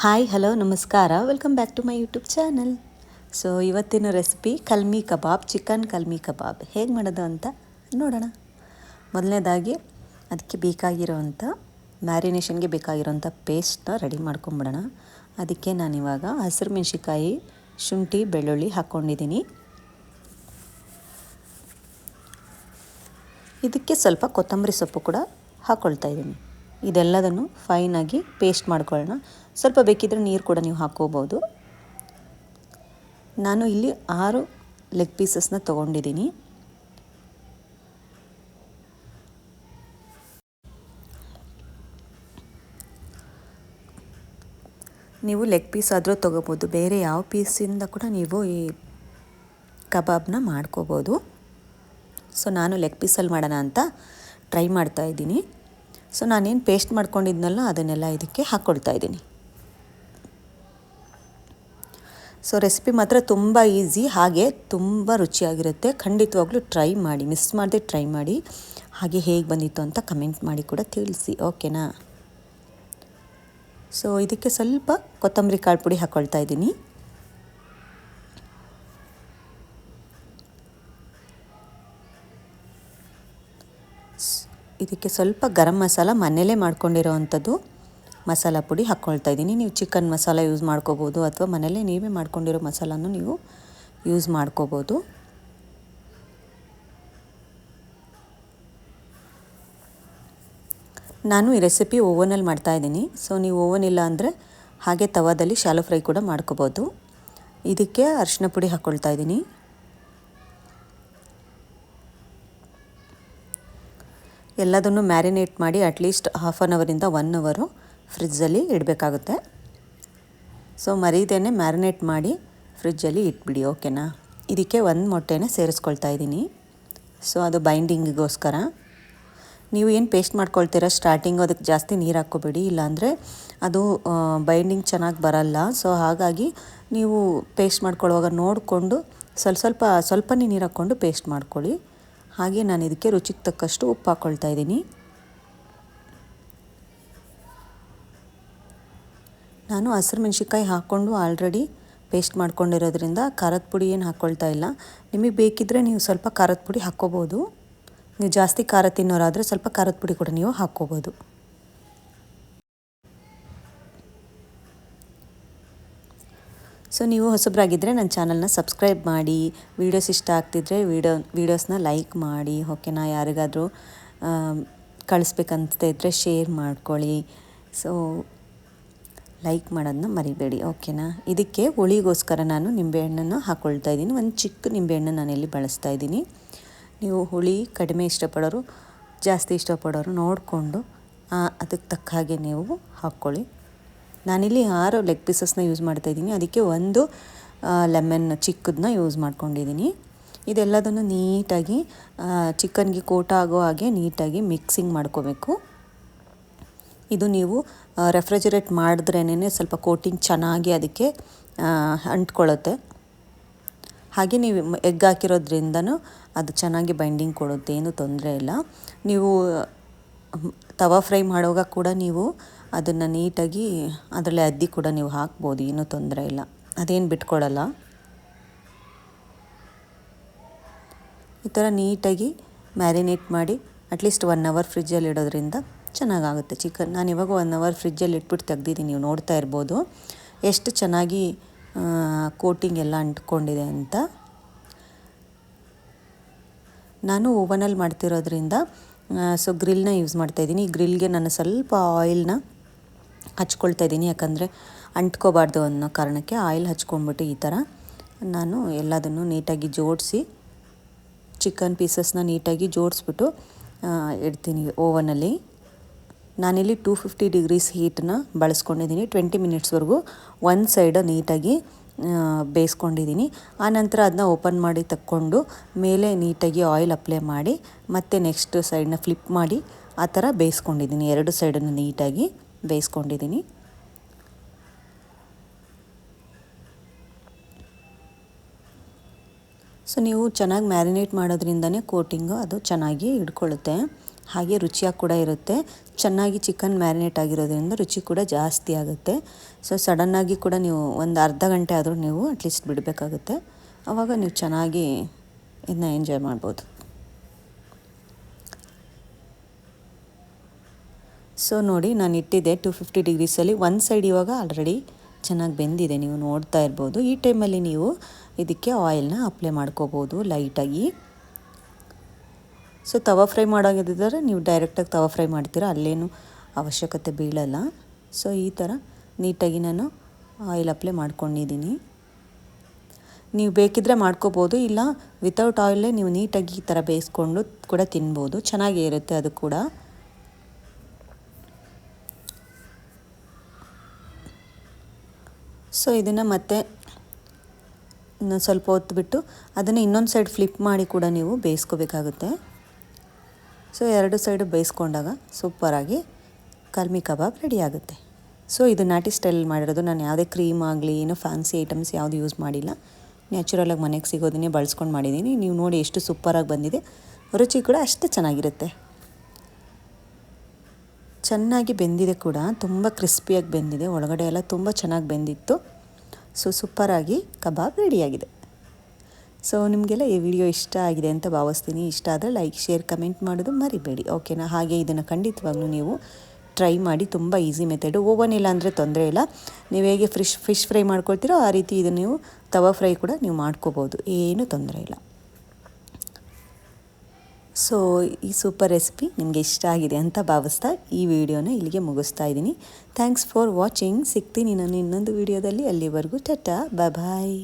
Hi hello ನಮಸ್ಕಾರ welcome back to my YouTube channel. So ಇವತ್ತಿನ recipe kalmi kebab, chicken kalmi kebab ಹೇಗೆ ಮಾಡೋದು ಅಂತ ನೋಡೋಣ. ಮೊದಲನೇದಾಗಿ ಅದಕ್ಕೆ ಬೇಕಾಗಿರೋವಂಥ ಮ್ಯಾರಿನೇಷನ್ಗೆ ಬೇಕಾಗಿರೋವಂಥ ಪೇಸ್ಟ್ನ ರೆಡಿ ಮಾಡ್ಕೊಂಬಿಡೋಣ. ಅದಕ್ಕೆ ನಾನಿವಾಗ ಹಸಿರು ಮೆಣಸಿಕಾಯಿ, ಶುಂಠಿ, ಬೆಳ್ಳುಳ್ಳಿ ಹಾಕ್ಕೊಂಡಿದ್ದೀನಿ. ಇದಕ್ಕೆ ಸ್ವಲ್ಪ ಕೊತ್ತಂಬರಿ ಸೊಪ್ಪು ಕೂಡ ಹಾಕ್ಕೊಳ್ತಾ ಇದ್ದೀನಿ. ಇದೆಲ್ಲದನ್ನು ಫೈನಾಗಿ ಪೇಸ್ಟ್ ಮಾಡ್ಕೊಳ್ಳೋಣ. ಸ್ವಲ್ಪ ಬೇಕಿದ್ದರೆ ನೀರು ಕೂಡ ನೀವು ಹಾಕ್ಕೋಬೋದು. ನಾನು ಇಲ್ಲಿ 6 ಲೆಗ್ ಪೀಸಸ್ನ ತೊಗೊಂಡಿದ್ದೀನಿ. ನೀವು ಲೆಗ್ ಪೀಸ್ ಆದರೂ ತೊಗೋಬೋದು, ಬೇರೆ ಯಾವ ಪೀಸಿಂದ ಕೂಡ ನೀವು ಈ ಕಬಾಬ್ನ ಮಾಡ್ಕೋಬೋದು. ಸೊ ನಾನು ಲೆಗ್ ಪೀಸಲ್ಲಿ ಮಾಡೋಣ ಅಂತ ಟ್ರೈ ಮಾಡ್ತಾಯಿದ್ದೀನಿ. ಸೊ ನಾನೇನು ಪೇಸ್ಟ್ ಮಾಡ್ಕೊಂಡಿದ್ನಲ್ಲ ಅದನ್ನೆಲ್ಲ ಇದಕ್ಕೆ ಹಾಕ್ಕೊಳ್ತಾ ಇದ್ದೀನಿ. ಸೊ ರೆಸಿಪಿ ಮಾತ್ರ ತುಂಬ ಈಸಿ, ಹಾಗೆ ತುಂಬ ರುಚಿಯಾಗಿರುತ್ತೆ. ಖಂಡಿತವಾಗ್ಲೂ ಟ್ರೈ ಮಾಡಿ, ಮಿಸ್ ಮಾಡದೆ ಟ್ರೈ ಮಾಡಿ. ಹಾಗೆ ಹೇಗೆ ಬಂದಿತ್ತು ಅಂತ ಕಮೆಂಟ್ ಮಾಡಿ ಕೂಡ ತಿಳಿಸಿ, ಓಕೆನಾ. ಸೊ ಇದಕ್ಕೆ ಸ್ವಲ್ಪ ಕೊತ್ತಂಬರಿ ಕಾಳು ಪುಡಿ ಹಾಕ್ಕೊಳ್ತಾ ಇದ್ದೀನಿ. ಇದಕ್ಕೆ ಸ್ವಲ್ಪ ಗರಂ ಮಸಾಲ ಮನೆಯಲ್ಲೇ ಮಾಡ್ಕೊಂಡಿರೋ ಅಂಥದ್ದು ಮಸಾಲ ಪುಡಿ ಹಾಕ್ಕೊಳ್ತಾ ಇದ್ದೀನಿ. ನೀವು ಚಿಕನ್ ಮಸಾಲ ಯೂಸ್ ಮಾಡ್ಕೋಬೋದು, ಅಥವಾ ಮನೆಯಲ್ಲೇ ನೀವೇ ಮಾಡ್ಕೊಂಡಿರೋ ಮಸಾಲನೂ ನೀವು ಯೂಸ್ ಮಾಡ್ಕೋಬೋದು. ನಾನು ಈ ರೆಸಿಪಿ ಓವನಲ್ಲಿ ಮಾಡ್ತಾಯಿದ್ದೀನಿ. ಸೊ ನೀವು ಓವನ್ ಇಲ್ಲ ಅಂದರೆ ಹಾಗೆ ತವಾದಲ್ಲಿ ಶಾಲೋ ಫ್ರೈ ಕೂಡ ಮಾಡ್ಕೋಬೋದು. ಇದಕ್ಕೆ ಅರಿಶಿನ ಪುಡಿ ಹಾಕ್ಕೊಳ್ತಾ ಇದ್ದೀನಿ. ಎಲ್ಲದನ್ನು ಮ್ಯಾರಿನೇಟ್ ಮಾಡಿ ಅಟ್ಲೀಸ್ಟ್ 1/2 ಅವರಿಂದ 1 ಅವರು ಫ್ರಿಜ್ಜಲ್ಲಿ ಇಡಬೇಕಾಗುತ್ತೆ. ಸೊ ಮರೀದೇನೆ ಮ್ಯಾರಿನೇಟ್ ಮಾಡಿ ಫ್ರಿಜ್ಜಲ್ಲಿ ಇಟ್ಬಿಡಿ, ಓಕೆನಾ. ಇದಕ್ಕೆ 1 ಮೊಟ್ಟೆನ ಸೇರಿಸ್ಕೊಳ್ತಾ ಇದ್ದೀನಿ. ಸೊ ಅದು ಬೈಂಡಿಂಗಿಗೋಸ್ಕರ. ನೀವು ಏನು ಪೇಸ್ಟ್ ಮಾಡ್ಕೊಳ್ತೀರ ಸ್ಟಾರ್ಟಿಂಗು ಅದಕ್ಕೆ ಜಾಸ್ತಿ ನೀರು ಹಾಕ್ಕೋಬೇಡಿ, ಇಲ್ಲಾಂದರೆ ಅದು ಬೈಂಡಿಂಗ್ ಚೆನ್ನಾಗಿ ಬರಲ್ಲ. ಸೊ ಹಾಗಾಗಿ ನೀವು ಪೇಸ್ಟ್ ಮಾಡ್ಕೊಳ್ಳುವಾಗ ನೋಡಿಕೊಂಡು ಸ್ವಲ್ಪನೇ ನೀರು ಹಾಕ್ಕೊಂಡು ಪೇಸ್ಟ್ ಮಾಡ್ಕೊಳ್ಳಿ. ಹಾಗೆ ನಾನು ಇದಕ್ಕೆ ರುಚಿಗೆ ತಕ್ಕಷ್ಟು ಉಪ್ಪು ಹಾಕ್ಕೊಳ್ತಾ ಇದ್ದೀನಿ. ನಾನು ಹಸಿರು ಮೆಣಸಿನ್ಕಾಯಿ ಹಾಕ್ಕೊಂಡು ಆಲ್ರೆಡಿ ಪೇಸ್ಟ್ ಮಾಡ್ಕೊಂಡಿರೋದ್ರಿಂದ ಖಾರದ ಪುಡಿ ಏನು ಹಾಕ್ಕೊಳ್ತಾ ಇಲ್ಲ. ನಿಮಗೆ ಬೇಕಿದ್ದರೆ ನೀವು ಸ್ವಲ್ಪ ಖಾರದ ಪುಡಿ ಹಾಕ್ಕೋಬೋದು. ನೀವು ಜಾಸ್ತಿ ಖಾರ ತಿನ್ನೋರಾದರೆ ಸ್ವಲ್ಪ ಖಾರದ ಪುಡಿ ಕೂಡ ನೀವು ಹಾಕ್ಕೋಬೋದು. ಸೊ ನೀವು ಹೊಸಬರಾಗಿದ್ದರೆ ನನ್ನ ಚಾನಲ್ನ ಸಬ್ಸ್ಕ್ರೈಬ್ ಮಾಡಿ, ವೀಡಿಯೋಸ್ ಇಷ್ಟ ಆಗ್ತಿದ್ರೆ ವೀಡಿಯೋಸ್ನ ಲೈಕ್ ಮಾಡಿ, ಓಕೆನಾ. ಯಾರಿಗಾದರೂ ಕಳಿಸ್ಬೇಕಂತ ಇದ್ದರೆ ಶೇರ್ ಮಾಡ್ಕೊಳ್ಳಿ. ಸೊ ಲೈಕ್ ಮಾಡೋದನ್ನ ಮರಿಬೇಡಿ, ಓಕೆನಾ. ಇದಕ್ಕೆ ಹುಳಿಗೋಸ್ಕರ ನಾನು ನಿಂಬೆಹಣ್ಣನ್ನು ಹಾಕ್ಕೊಳ್ತಾ ಇದ್ದೀನಿ. ಒಂದು ಚಿಕ್ಕ ನಿಂಬೆಹಣ್ಣು ನಾನಿಲ್ಲಿ ಬಳಸ್ತಾ ಇದ್ದೀನಿ. ನೀವು ಹುಳಿ ಕಡಿಮೆ ಇಷ್ಟಪಡೋರು, ಜಾಸ್ತಿ ಇಷ್ಟಪಡೋರು ನೋಡಿಕೊಂಡು ಅದಕ್ಕೆ ತಕ್ಕ ಹಾಗೆ ನೀವು ಹಾಕ್ಕೊಳ್ಳಿ. ನಾನಿಲ್ಲಿ 6 ಲೆಗ್ ಪೀಸಸ್ನ ಯೂಸ್ ಮಾಡ್ತಾಯಿದ್ದೀನಿ. ಅದಕ್ಕೆ 1 ಲೆಮನ್ ಚಿಕ್ಕದನ್ನ ಯೂಸ್ ಮಾಡ್ಕೊಂಡಿದ್ದೀನಿ. ಇದೆಲ್ಲದನ್ನು ನೀಟಾಗಿ ಚಿಕನ್ಗೆ ಕೋಟ್ ಆಗೋ ಹಾಗೆ ನೀಟಾಗಿ ಮಿಕ್ಸಿಂಗ್ ಮಾಡ್ಕೋಬೇಕು. ಇದು ನೀವು ರೆಫ್ರಿಜರೇಟ್ ಮಾಡಿದ್ರೇ ಸ್ವಲ್ಪ ಕೋಟಿಂಗ್ ಚೆನ್ನಾಗಿ ಅದಕ್ಕೆ ಅಂಟ್ಕೊಳ್ಳುತ್ತೆ. ಹಾಗೆ ನೀವು ಎಗ್ ಹಾಕಿರೋದ್ರಿಂದನೂ ಅದು ಚೆನ್ನಾಗಿ ಬೈಂಡಿಂಗ್ ಕೊಡುತ್ತೆ, ಏನೂ ತೊಂದರೆ ಇಲ್ಲ. ನೀವು ತವಾ ಫ್ರೈ ಮಾಡುವಾಗ ಕೂಡ ನೀವು ಅದನ್ನು ನೀಟಾಗಿ ಅದರಲ್ಲೇ ಅದ್ದಿ ಕೂಡ ನೀವು ಹಾಕ್ಬೋದು, ಏನೂ ತೊಂದರೆ ಇಲ್ಲ, ಅದೇನು ಬಿಟ್ಕೊಡಲ್ಲ. ಈ ಥರ ನೀಟಾಗಿ ಮ್ಯಾರಿನೇಟ್ ಮಾಡಿ ಅಟ್ಲೀಸ್ಟ್ 1 ಅವರ್ ಫ್ರಿಜ್ಜಲ್ಲಿ ಇಡೋದ್ರಿಂದ ಚೆನ್ನಾಗಾಗುತ್ತೆ ಚಿಕನ್. ನಾನು ಇವಾಗ 1 ಅವರ್ ಫ್ರಿಜ್ಜಲ್ಲಿ ಇಟ್ಬಿಟ್ಟು ತೆಗ್ದಿದ್ದೀನಿ. ನೀವು ನೋಡ್ತಾ ಇರ್ಬೋದು ಎಷ್ಟು ಚೆನ್ನಾಗಿ ಕೋಟಿಂಗ್ ಎಲ್ಲ ಅಂಟ್ಕೊಂಡಿದೆ ಅಂತ. ನಾನು ಓವನಲ್ಲಿ ಮಾಡ್ತಿರೋದ್ರಿಂದ ಸೊ ಗ್ರಿಲ್ನ ಯೂಸ್ ಮಾಡ್ತಾಯಿದ್ದೀನಿ. ಈ ಗ್ರಿಲ್ಗೆ ನಾನು ಸ್ವಲ್ಪ ಆಯಿಲ್ನ ಹಚ್ಕೊಳ್ತಾ ಇದ್ದೀನಿ, ಯಾಕಂದರೆ ಅಂಟ್ಕೋಬಾರ್ದು ಅನ್ನೋ ಕಾರಣಕ್ಕೆ ಆಯಿಲ್ ಹಚ್ಕೊಂಡ್ಬಿಟ್ಟು ಈ ಥರ ನಾನು ಎಲ್ಲದನ್ನು ನೀಟಾಗಿ ಜೋಡಿಸಿ ಚಿಕನ್ ಪೀಸಸ್ನ ನೀಟಾಗಿ ಜೋಡಿಸ್ಬಿಟ್ಟು ಇಡ್ತೀನಿ ಓವನಲ್ಲಿ. ನಾನಿಲ್ಲಿ 250 ಡಿಗ್ರೀಸ್ ಹೀಟನ್ನ ಬಳಸ್ಕೊಂಡಿದ್ದೀನಿ. 20 ಮಿನಿಟ್ಸ್ವರೆಗೂ ಒಂದು ಸೈಡ್ ನೀಟಾಗಿ ಬೇಯಿಸ್ಕೊಂಡಿದ್ದೀನಿ. ಆನಂತರ ಅದನ್ನ ಓಪನ್ ಮಾಡಿ ತಕ್ಕೊಂಡು ಮೇಲೆ ನೀಟಾಗಿ ಆಯಿಲ್ ಅಪ್ಲೈ ಮಾಡಿ ಮತ್ತೆ ನೆಕ್ಸ್ಟ್ ಸೈಡನ್ನ ಫ್ಲಿಪ್ ಮಾಡಿ ಆ ಥರ ಬೇಯಿಸ್ಕೊಂಡಿದ್ದೀನಿ. 2 ಸೈಡನ್ನು ನೀಟಾಗಿ ಬೇಯಿಸ್ಕೊಂಡಿದ್ದೀನಿ. ಸೊ ನೀವು ಚೆನ್ನಾಗಿ ಮ್ಯಾರಿನೇಟ್ ಮಾಡೋದ್ರಿಂದನೇ ಕೋಟಿಂಗು ಅದು ಚೆನ್ನಾಗಿ ಹಿಡ್ಕೊಳ್ಳುತ್ತೆ. ಹಾಗೆ ರುಚಿಯಾಗಿ ಕೂಡ ಇರುತ್ತೆ. ಚೆನ್ನಾಗಿ ಚಿಕನ್ ಮ್ಯಾರಿನೇಟ್ ಆಗಿರೋದ್ರಿಂದ ರುಚಿ ಕೂಡ ಜಾಸ್ತಿ ಆಗುತ್ತೆ. ಸೊ ಸಡನ್ನಾಗಿ ಕೂಡ ನೀವು ಒಂದು ಅರ್ಧ ಗಂಟೆ ಆದರೂ ನೀವು ಅಟ್ಲೀಸ್ಟ್ ಬಿಡಬೇಕಾಗುತ್ತೆ. ಆವಾಗ ನೀವು ಚೆನ್ನಾಗಿ ಇದನ್ನ ಎಂಜಾಯ್ ಮಾಡ್ಬೋದು. ಸೊ ನೋಡಿ, ನಾನು ಇಟ್ಟಿದ್ದೆ 250 ಡಿಗ್ರೀಸಲ್ಲಿ. ಒಂದು ಸೈಡ್ ಇವಾಗ ಆಲ್ರೆಡಿ ಚೆನ್ನಾಗಿ ಬೆಂದಿದೆ, ನೀವು ನೋಡ್ತಾ ಇರ್ಬೋದು. ಈ ಟೈಮಲ್ಲಿ ನೀವು ಇದಕ್ಕೆ ಆಯಿಲ್ನ ಅಪ್ಲೈ ಮಾಡ್ಕೋಬೋದು ಲೈಟಾಗಿ. ಸೊ ತವಾ ಫ್ರೈ ಮಾಡೋದಿದ್ದರೆ ನೀವು ಡೈರೆಕ್ಟಾಗಿ ತವಾ ಫ್ರೈ ಮಾಡ್ತೀರಾ, ಅಲ್ಲೇನು ಅವಶ್ಯಕತೆ ಬೀಳಲ್ಲ. ಸೊ ಈ ಥರ ನೀಟಾಗಿ ನಾನು ಆಯಿಲ್ ಅಪ್ಲೈ ಮಾಡ್ಕೊಂಡಿದ್ದೀನಿ. ನೀವು ಬೇಕಿದ್ದರೆ ಮಾಡ್ಕೋಬೋದು, ಇಲ್ಲ ವಿತೌಟ್ ಆಯಿಲೇ ನೀವು ನೀಟಾಗಿ ಈ ಥರ ಬೇಯಿಸ್ಕೊಂಡು ಕೂಡ ತಿನ್ಬೋದು, ಚೆನ್ನಾಗೇ ಇರುತ್ತೆ ಅದು ಕೂಡ. ಸೊ ಇದನ್ನು ಮತ್ತೆ ಸ್ವಲ್ಪ ಹೊತ್ತು ಬಿಟ್ಟು ಅದನ್ನು ಇನ್ನೊಂದು ಸೈಡ್ ಫ್ಲಿಪ್ ಮಾಡಿ ಕೂಡ ನೀವು ಬೇಯಿಸ್ಕೋಬೇಕಾಗುತ್ತೆ. ಸೊ ಎರಡು ಸೈಡು ಬೇಯಿಸ್ಕೊಂಡಾಗ ಸೂಪರಾಗಿ ಕಲ್ಮಿ ಕಬಾಬ್ ರೆಡಿ ಆಗುತ್ತೆ. ಸೊ ಇದು ನಾಟಿ ಸ್ಟೈಲಲ್ಲಿ ಮಾಡಿರೋದು. ನಾನು ಯಾವುದೇ ಕ್ರೀಮ್ ಆಗಲಿ ಏನೋ ಫ್ಯಾನ್ಸಿ ಐಟಮ್ಸ್ ಯಾವುದು ಯೂಸ್ ಮಾಡಿಲ್ಲ, ನ್ಯಾಚುರಲಾಗಿ ಮನೆಗೆ ಸಿಗೋದನ್ನೇ ಬಳಸ್ಕೊಂಡು ಮಾಡಿದ್ದೀನಿ. ನೀವು ನೋಡಿ ಎಷ್ಟು ಸೂಪರಾಗಿ ಬಂದಿದೆ, ರುಚಿ ಕೂಡ ಅಷ್ಟೇ ಚೆನ್ನಾಗಿರುತ್ತೆ. ಚೆನ್ನಾಗಿ ಬೆಂದಿದೆ ಕೂಡ, ತುಂಬ ಕ್ರಿಸ್ಪಿಯಾಗಿ ಬೆಂದಿದೆ, ಒಳಗಡೆ ಎಲ್ಲ ತುಂಬ ಚೆನ್ನಾಗಿ ಬೆಂದಿತ್ತು. ಸೊ ಸೂಪರಾಗಿ ಕಬಾಬ್ ರೆಡಿಯಾಗಿದೆ. ಸೊ ನಿಮಗೆಲ್ಲ ಈ ವಿಡಿಯೋ ಇಷ್ಟ ಆಗಿದೆ ಅಂತ ಭಾವಿಸ್ತೀನಿ. ಇಷ್ಟ ಆದರೆ ಲೈಕ್, ಶೇರ್, ಕಮೆಂಟ್ ಮಾಡೋದು ಮರಿಬೇಡಿ, ಓಕೆನಾ? ಹಾಗೆ ಇದನ್ನು ಖಂಡಿತವಾಗ್ಲೂ ನೀವು ಟ್ರೈ ಮಾಡಿ. ತುಂಬ ಈಸಿ ಮೆಥಡು. ಓವನ್ ಇಲ್ಲ ಅಂದರೆ ತೊಂದರೆ ಇಲ್ಲ. ನೀವು ಹೇಗೆ ಫಿಶ್ ಫ್ರೈ ಮಾಡ್ಕೊಳ್ತೀರೋ ಆ ರೀತಿ ಇದು ನೀವು ತವಾ ಫ್ರೈ ಕೂಡ ನೀವು ಮಾಡ್ಕೋಬೋದು, ಏನೂ ತೊಂದರೆ ಇಲ್ಲ. ಸೊ ಈ ಸೂಪರ್ ರೆಸಿಪಿ ನಿಮಗೆ ಇಷ್ಟ ಆಗಿದೆ ಅಂತ ಭಾವಿಸ್ತಾ ಈ ವಿಡಿಯೋನ ಇಲ್ಲಿಗೆ ಮುಗಿಸ್ತಾ ಇದ್ದೀನಿ. Thanks for watching. ಸಿಗ್ತೀನಿ ನಾನು ಇನ್ನೊಂದು ವಿಡಿಯೋದಲ್ಲಿ. ಅಲ್ಲಿವರೆಗೂ ಟಾಟಾ, ಬಾಯ್.